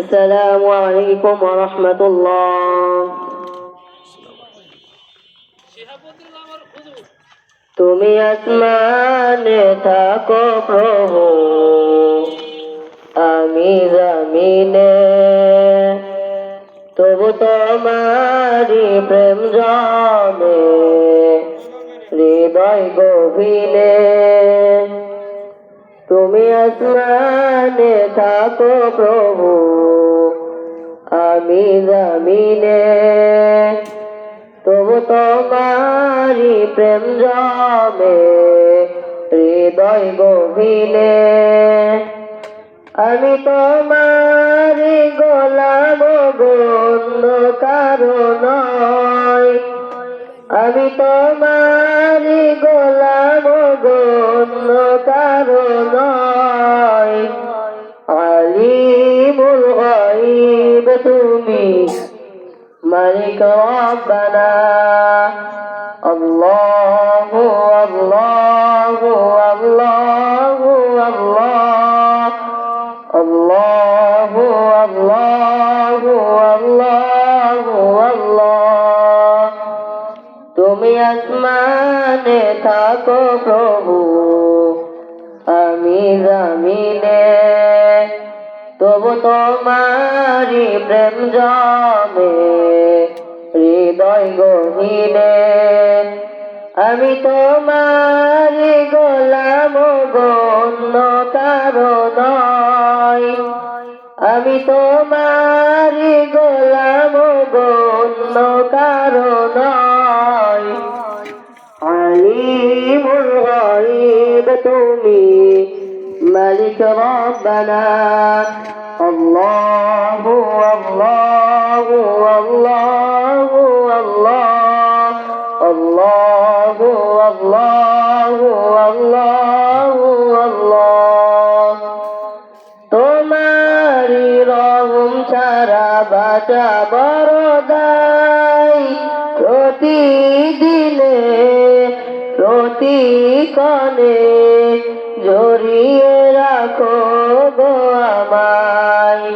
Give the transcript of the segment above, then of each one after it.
السلام عليكم ورحمة الله. তুমি আসমানে থাকো প্রভু, আমি জমিনে, তবু তোমারি প্রেম জমে হৃদয় গভীরে। তুমি আসমানে থাকো প্রভু, আমি জমিনে, তবু তোমারি প্রেম জমে হৃদয় গভীরে। আমি তোমারি গোলাম গণ্য কারো নয়, আমি তোমারি গোলাম গণ্য কারো নয়। আলিমুল গায়ব তুমি, মালিক রব্বানা। আল্লাহু আল্লাহু আল্লাহু আল্লাহ, আল্লাহু আল্লাহু আল্লাহু আল্লাহ। তুমি আসমানে থাকো প্রভু, আমি জমিনে, তবু তোমারি প্রেম জমে হৃদয় গভীরে। আমি তোমারি গোলাম গণ্য কারো নয়, আমি তোমারি গোলাম গণ্য কারো নয়। আলিমুল গায়ব তুমি, মালিক রব্বানা। আল্লাহু আল্লাহু আল্লাহু আল্লাহ, আল্লাহু আল্লাহু আল্লাহু আল্লাহ। তোমারি রহম ছাড়া বাঁচা বড় দায়, প্রতিদিনে প্রতিক্ষণে জড়িয়ে রাখো গো আমায়।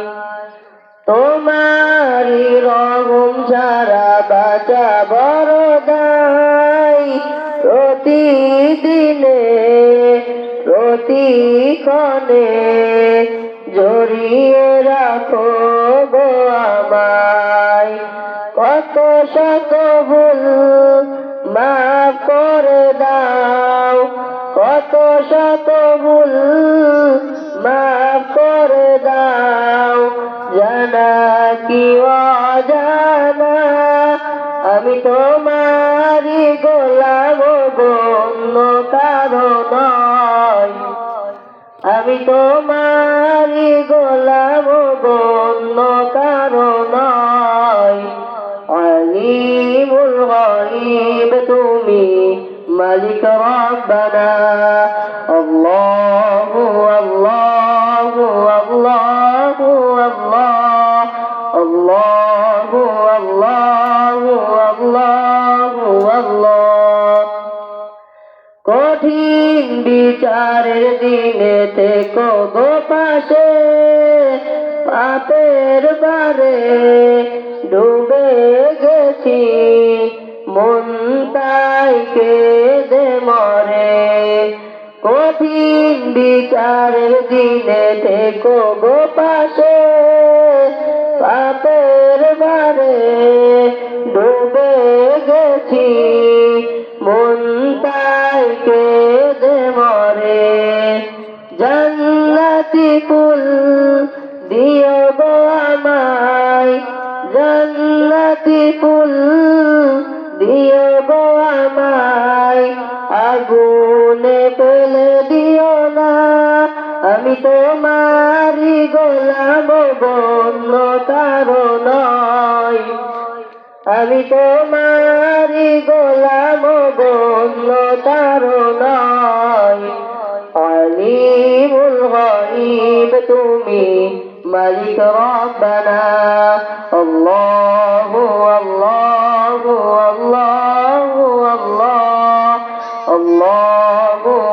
তোমারি রহম ছাড়া বাঁচা বড় দায়, প্রতিদিনে প্রতিক্ষণে জড়িয়ে রাখো গো আমায়। কত শত ভুল মাফ করে দাও, কত শত ভুল মাফ করে দাও, জানা কি অজানা। আমি তোমারি গোলাম গণ্য কারো নয়, আমি তোমারি গোলাম গণ্য কারো নয়। আলিমুল গায়ব তুমি, মালিক রব্বানা। আল্লাহু আল্লাহু আল্লাহু আল্লাহ, আল্লাহু আল্লাহু আল্লাহু আল্লাহ। কঠিন বিচারের দিনে থেকো গো পাশে, পাপের বারে ডুবে গেছি, মন তাই কেঁদে মরে। কঠিন বিচারের দিনে থেকো গো পাশে, পাপের বারে ডুবে গেছি, মন তাই কেঁদে মরে। জান্নাতি ফুল দিও গো আমায়, জান্নাতি ফুল দিও গো আমায়, আগুনে ফেলে দিও না। আমি তোমারি গোলাম গণ্য কারো নয়, আমি তোমারি গোলাম গণ্য কারো নয়। আলিমুল গায়ব তুমি, মালিক রব্বানা। আল্লাহু আল্লাহু আল্লাহু আল্লাহ, আল্লাহ الله